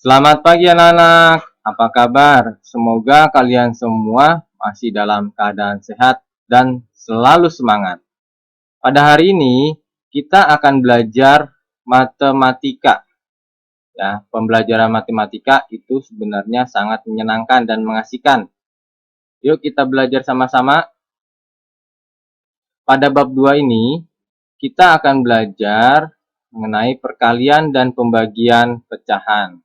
Selamat pagi anak-anak, apa kabar? Semoga kalian semua masih dalam keadaan sehat dan selalu semangat. Pada hari ini kita akan belajar matematika. Ya, pembelajaran matematika itu sebenarnya sangat menyenangkan dan mengasihkan. Yuk kita belajar sama-sama. Pada bab 2 ini kita akan belajar mengenai perkalian dan pembagian pecahan.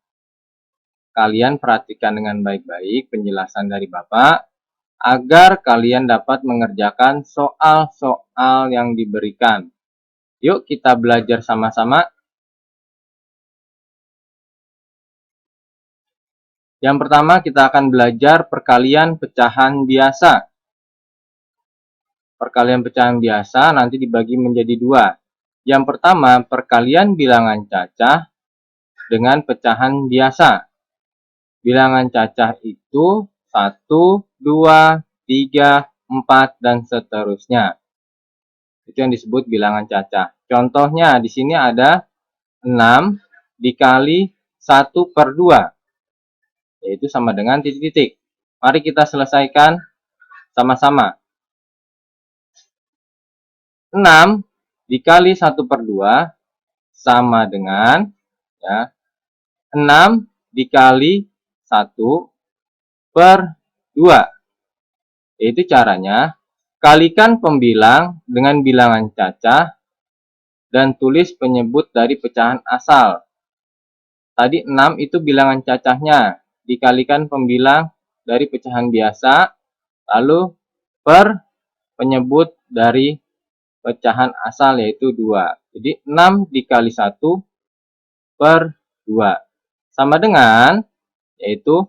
Kalian perhatikan dengan baik-baik penjelasan dari Bapak agar kalian dapat mengerjakan soal-soal yang diberikan. Yuk kita belajar sama-sama. Yang pertama kita akan belajar perkalian pecahan biasa. Perkalian pecahan biasa nanti dibagi menjadi dua. Yang pertama perkalian bilangan cacah dengan pecahan biasa. Bilangan cacah itu 1, 2, 3, 4, dan seterusnya. Itu yang disebut bilangan cacah. Contohnya di sini ada 6 dikali 1/2, yaitu sama dengan titik-titik. Mari kita selesaikan sama-sama. 6 dikali 1/2 sama dengan ya, 6 dikali 1/2. Yaitu caranya, kalikan pembilang dengan bilangan cacah dan tulis penyebut dari pecahan asal. Tadi 6 itu bilangan cacahnya, dikalikan pembilang dari pecahan biasa, lalu per penyebut dari pecahan asal yaitu 2. Jadi 6 dikali 1/2 sama dengan yaitu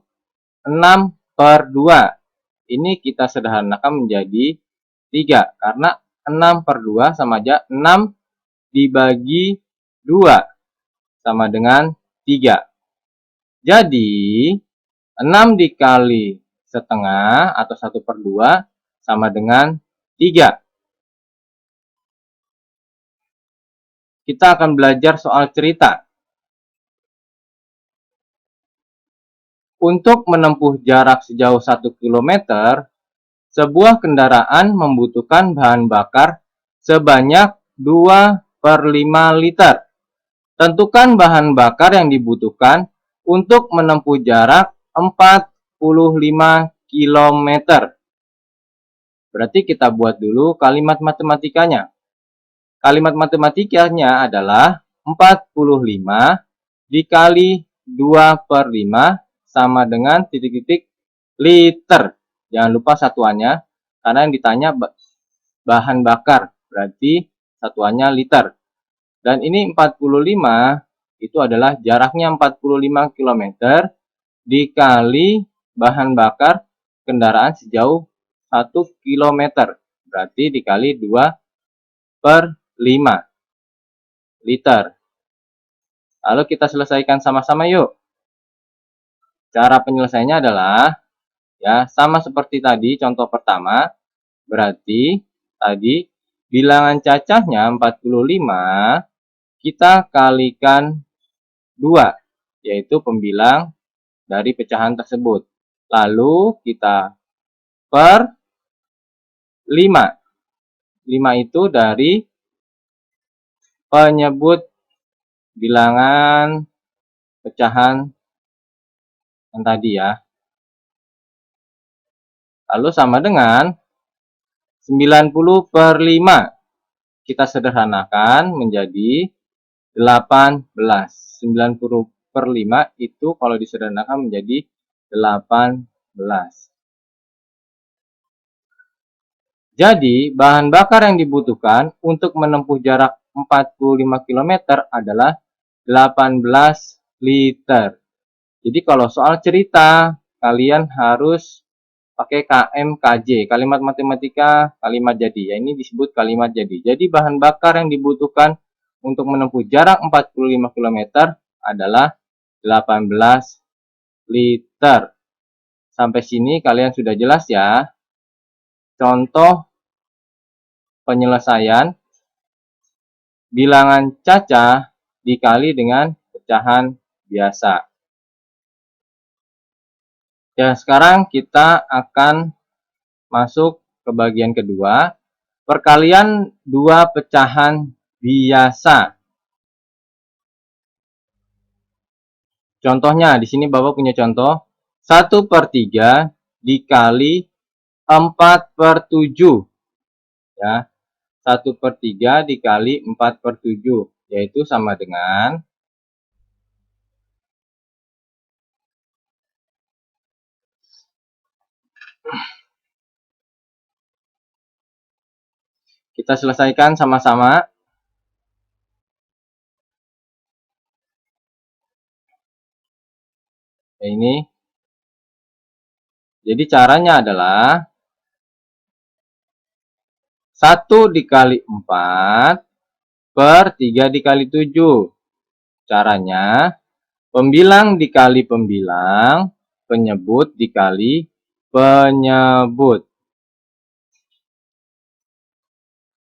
6/2. Ini kita sederhanakan menjadi 3 karena 6/2 sama aja 6 dibagi 2 sama dengan 3. Jadi 6 dikali setengah atau 1/2 sama dengan 3. Kita akan belajar soal cerita. Untuk menempuh jarak sejauh 1 km, sebuah kendaraan membutuhkan bahan bakar sebanyak 2/5 liter. Tentukan bahan bakar yang dibutuhkan untuk menempuh jarak 45 km. Berarti kita buat dulu kalimat matematikanya. Kalimat matematikanya adalah 45 dikali 2/5 sama dengan titik-titik liter. Jangan lupa satuannya, karena yang ditanya bahan bakar, berarti satuannya liter. Dan ini 45 itu adalah jaraknya 45 km dikali bahan bakar kendaraan sejauh 1 km. Berarti dikali 2/5 liter. Lalu kita selesaikan sama-sama yuk. Cara penyelesaiannya adalah ya sama seperti tadi contoh pertama. Berarti tadi bilangan cacahnya 45 kita kalikan 2, yaitu pembilang dari pecahan tersebut. Lalu kita per 5. 5 itu dari penyebut bilangan pecahan yang tadi ya. Lalu sama dengan 90/5. Kita sederhanakan menjadi 18. 90/5 itu kalau disederhanakan menjadi 18. Jadi, bahan bakar yang dibutuhkan untuk menempuh jarak 45 km adalah 18 liter. Jadi kalau soal cerita, kalian harus pakai KM KJ, kalimat matematika, kalimat jadi. Ya, ini disebut kalimat jadi. Jadi bahan bakar yang dibutuhkan untuk menempuh jarak 45 km adalah 18 liter. Sampai sini kalian sudah jelas ya. Contoh penyelesaian bilangan cacah dikali dengan pecahan biasa. Ya, sekarang kita akan masuk ke bagian kedua. Perkalian dua pecahan biasa. Contohnya, di sini Bapak punya contoh. 1/3 dikali 4/7. Ya, 1/3 dikali 4/7. Yaitu sama dengan, kita selesaikan sama-sama. Ya, ini. Jadi caranya adalah 1 dikali 4 per 3 dikali 7. Caranya, pembilang dikali pembilang, penyebut dikali penyebut.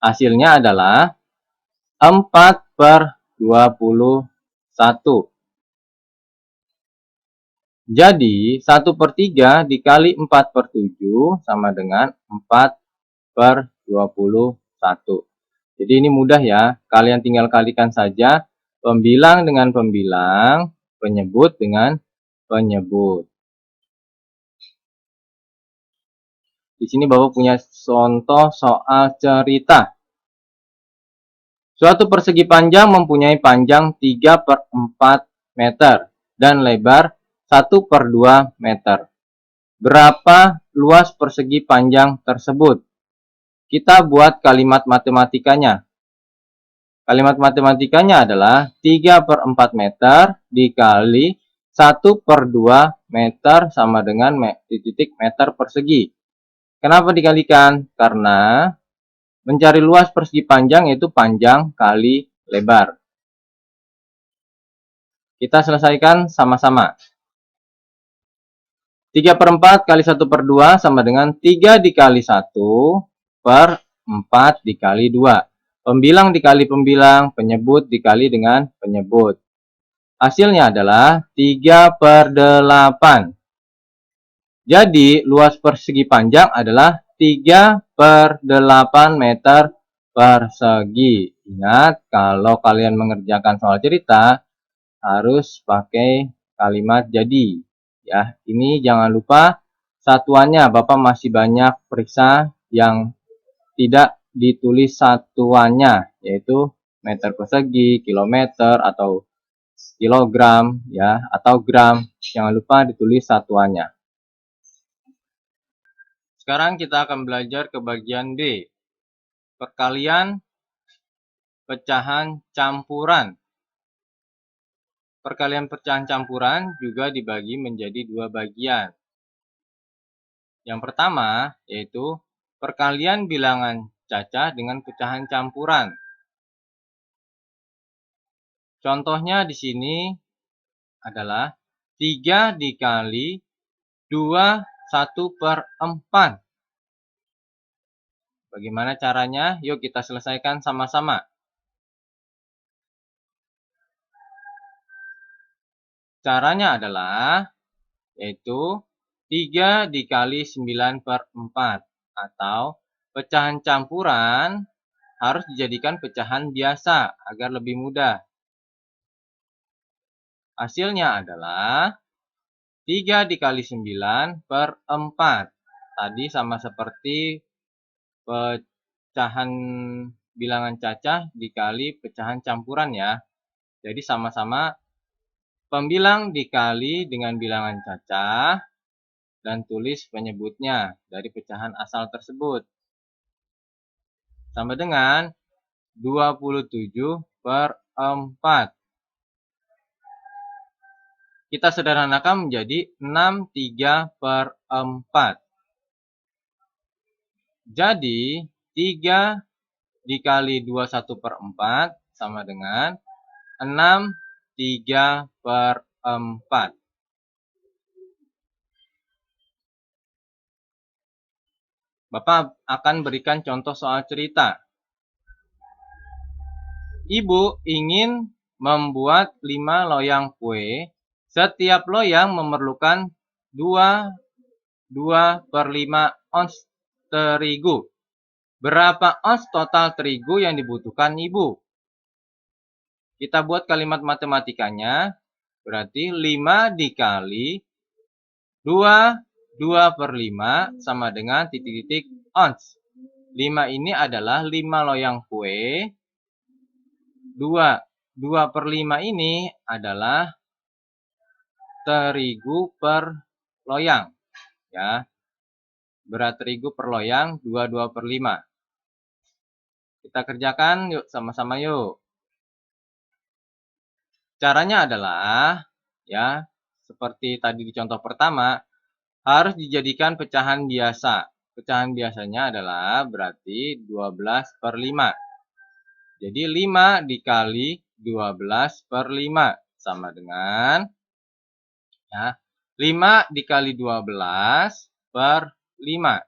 Hasilnya adalah 4/21. Jadi, 1/3 dikali 4/7 sama dengan 4/21. Jadi ini mudah ya, kalian tinggal kalikan saja pembilang dengan pembilang, penyebut dengan penyebut. Di sini Bapak punya contoh soal cerita. Suatu persegi panjang mempunyai panjang 3/4 meter dan lebar 1/2 meter. Berapa luas persegi panjang tersebut? Kita buat kalimat matematikanya. Kalimat matematikanya adalah 3/4 meter dikali 1/2 meter sama dengan titik meter persegi. Kenapa dikalikan? Karena mencari luas persegi panjang yaitu panjang kali lebar. Kita selesaikan sama-sama. 3/4 kali 1/2 sama dengan 3 dikali 1/4 dikali 2. Pembilang dikali pembilang, penyebut dikali dengan penyebut. Hasilnya adalah 3/8. Jadi, luas persegi panjang adalah 3/8 meter persegi. Ingat, kalau kalian mengerjakan soal cerita, harus pakai kalimat jadi. Ya, ini jangan lupa satuannya. Bapak masih banyak periksa yang tidak ditulis satuannya, yaitu meter persegi, kilometer, atau kilogram, ya, atau gram. Jangan lupa ditulis satuannya. Sekarang kita akan belajar ke bagian B. Perkalian pecahan campuran. Perkalian pecahan campuran juga dibagi menjadi dua bagian. Yang pertama yaitu perkalian bilangan cacah dengan pecahan campuran. Contohnya di sini adalah 3 dikali 2 1/4. Bagaimana caranya? Yuk kita selesaikan sama-sama. Caranya adalah yaitu 3 dikali 9/4 atau pecahan campuran harus dijadikan pecahan biasa agar lebih mudah. Hasilnya adalah 3 dikali 9/4. Tadi sama seperti pecahan bilangan cacah dikali pecahan campuran ya. Jadi sama-sama pembilang dikali dengan bilangan cacah dan tulis penyebutnya dari pecahan asal tersebut. Sama dengan 27/4. Kita sederhanakan menjadi 63/4. Jadi 3 dikali 21/4 sama dengan 63/4. Bapak akan berikan contoh soal cerita. Ibu ingin membuat 5 loyang kue. Setiap loyang memerlukan 2/5 ons terigu. Berapa ons total terigu yang dibutuhkan Ibu? Kita buat kalimat matematikanya. Berarti 5 dikali 2/5 sama dengan titik-titik ons. 5 ini adalah 5 loyang kue. 2/5 ini adalah terigu per loyang. Ya. Berat terigu per loyang 2/5. Kita kerjakan yuk sama-sama yuk. Caranya adalah ya, seperti tadi di contoh pertama, harus dijadikan pecahan biasa. Pecahan biasanya adalah berarti 12/5. Jadi 5 dikali 12/5 sama dengan ya, 5 dikali 12/5.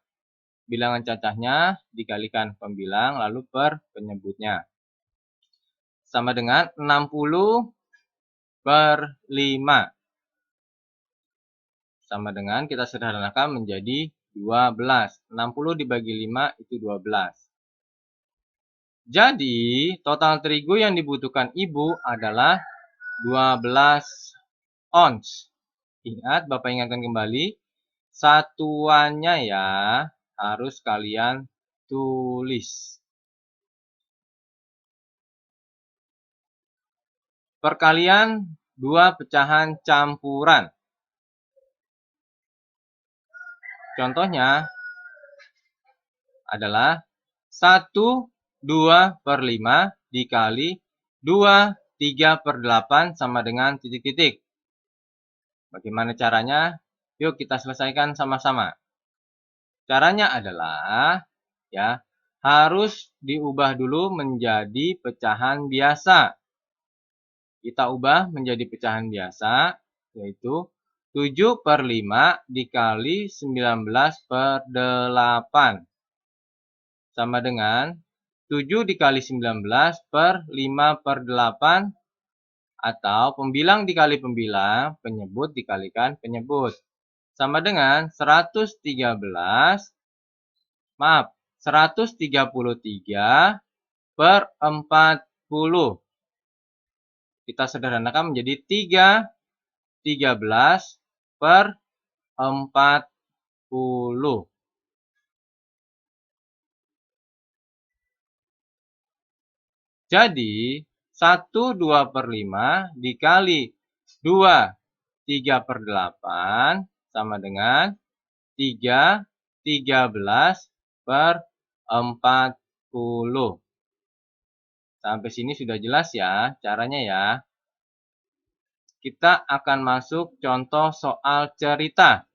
Bilangan cacahnya dikalikan pembilang lalu per penyebutnya. Sama dengan 60/5. Sama dengan kita sederhanakan menjadi 12. 60 dibagi 5 itu 12. Jadi total terigu yang dibutuhkan Ibu adalah 12 ons. Ingat, Bapak ingatkan kembali, satuannya ya harus kalian tulis. Perkalian dua pecahan campuran. Contohnya adalah 1/2/5 dikali 2/3/8 sama dengan titik-titik. Bagaimana caranya? Yuk kita selesaikan sama-sama. Caranya adalah ya, harus diubah dulu menjadi pecahan biasa. Kita ubah menjadi pecahan biasa, yaitu 7/5 dikali 19/8. Sama dengan 7 dikali 19/5/8. Atau pembilang dikali pembilang, penyebut dikalikan penyebut. Sama dengan 133/40. Kita sederhanakan menjadi 13/40. Jadi 1/2/5 dikali 2/3/8 sama dengan 3/13/40. Sampai sini sudah jelas ya caranya ya. Kita akan masuk contoh soal cerita.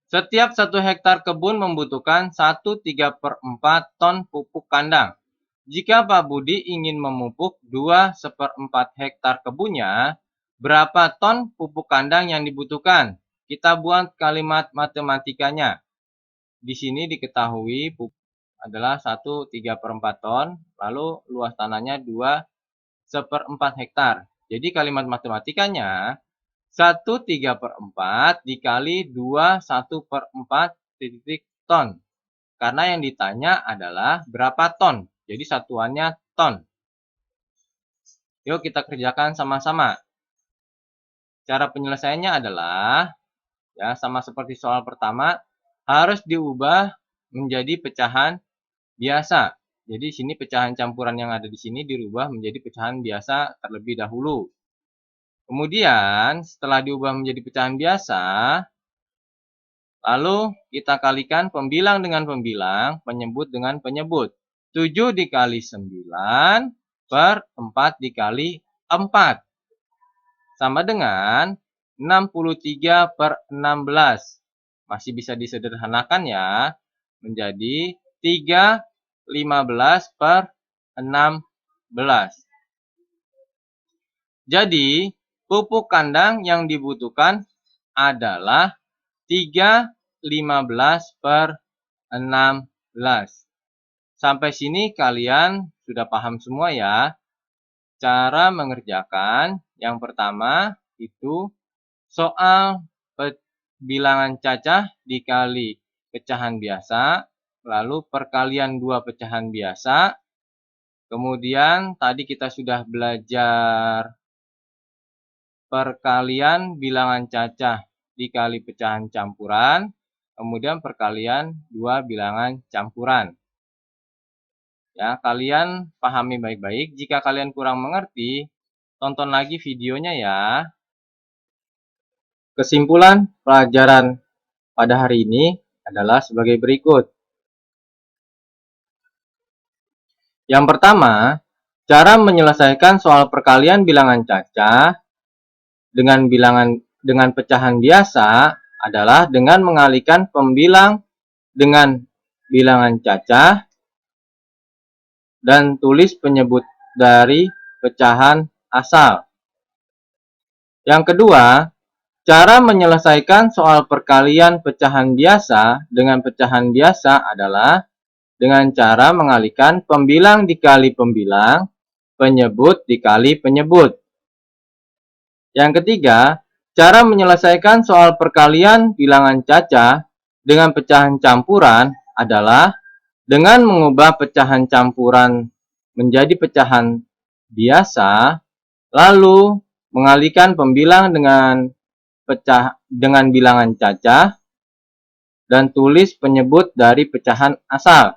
Setiap 1 hektar kebun membutuhkan 1/3/4 ton pupuk kandang. Jika Pak Budi ingin memupuk 2/4 hektar kebunnya, berapa ton pupuk kandang yang dibutuhkan? Kita buat kalimat matematikanya. Di sini diketahui pupuk adalah 1/3/4 ton, lalu luas tanahnya 2/4 hektar. Jadi kalimat matematikanya 1/3/4 dikali 2/1/4 titik ton. Karena yang ditanya adalah berapa ton. Jadi satuannya ton. Yuk kita kerjakan sama-sama. Cara penyelesaiannya adalah ya sama seperti soal pertama, harus diubah menjadi pecahan biasa. Jadi sini pecahan campuran yang ada di sini dirubah menjadi pecahan biasa terlebih dahulu. Kemudian setelah diubah menjadi pecahan biasa, lalu kita kalikan pembilang dengan pembilang, penyebut dengan penyebut. 7 dikali 9 per 4 dikali 4. Sama dengan 63/16. Masih bisa disederhanakan ya. Menjadi 3/15/16. Jadi pupuk kandang yang dibutuhkan adalah 3/15/16. Sampai sini kalian sudah paham semua ya. Cara mengerjakan yang pertama itu soal bilangan cacah dikali pecahan biasa, lalu perkalian dua pecahan biasa. Kemudian tadi kita sudah belajar perkalian bilangan cacah dikali pecahan campuran, kemudian perkalian dua bilangan campuran. Ya, kalian pahami baik-baik. Jika kalian kurang mengerti, tonton lagi videonya ya. Kesimpulan pelajaran pada hari ini adalah sebagai berikut. Yang pertama, cara menyelesaikan soal perkalian bilangan cacah dengan pecahan biasa adalah dengan mengalihkan pembilang dengan bilangan cacah dan tulis penyebut dari pecahan asal. Yang kedua, cara menyelesaikan soal perkalian pecahan biasa dengan pecahan biasa adalah dengan cara mengalihkan pembilang dikali pembilang, penyebut dikali penyebut. Yang ketiga, cara menyelesaikan soal perkalian bilangan cacah dengan pecahan campuran adalah dengan mengubah pecahan campuran menjadi pecahan biasa, lalu mengalihkan pembilang dengan bilangan cacah dan tulis penyebut dari pecahan asal.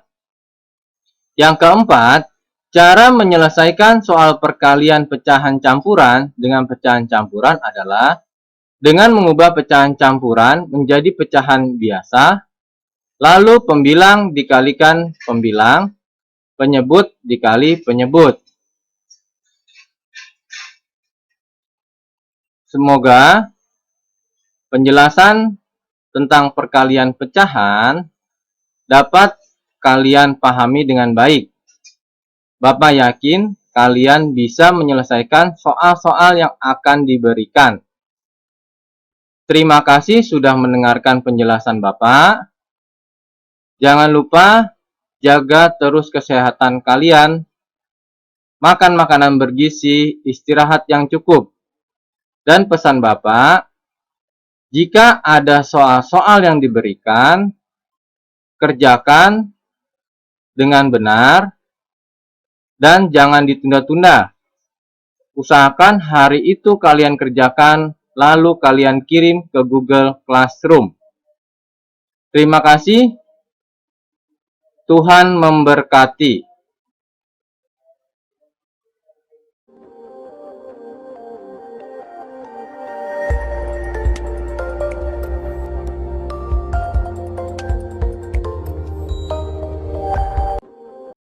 Yang keempat, cara menyelesaikan soal perkalian pecahan campuran dengan pecahan campuran adalah dengan mengubah pecahan campuran menjadi pecahan biasa, lalu pembilang dikalikan pembilang, penyebut dikali penyebut. Semoga penjelasan tentang perkalian pecahan dapat kalian pahami dengan baik. Bapak yakin kalian bisa menyelesaikan soal-soal yang akan diberikan. Terima kasih sudah mendengarkan penjelasan Bapak. Jangan lupa jaga terus kesehatan kalian, makan makanan bergizi, istirahat yang cukup. Dan pesan Bapak, jika ada soal-soal yang diberikan, kerjakan dengan benar dan jangan ditunda-tunda. Usahakan hari itu kalian kerjakan, lalu kalian kirim ke Google Classroom. Terima kasih. Tuhan memberkati.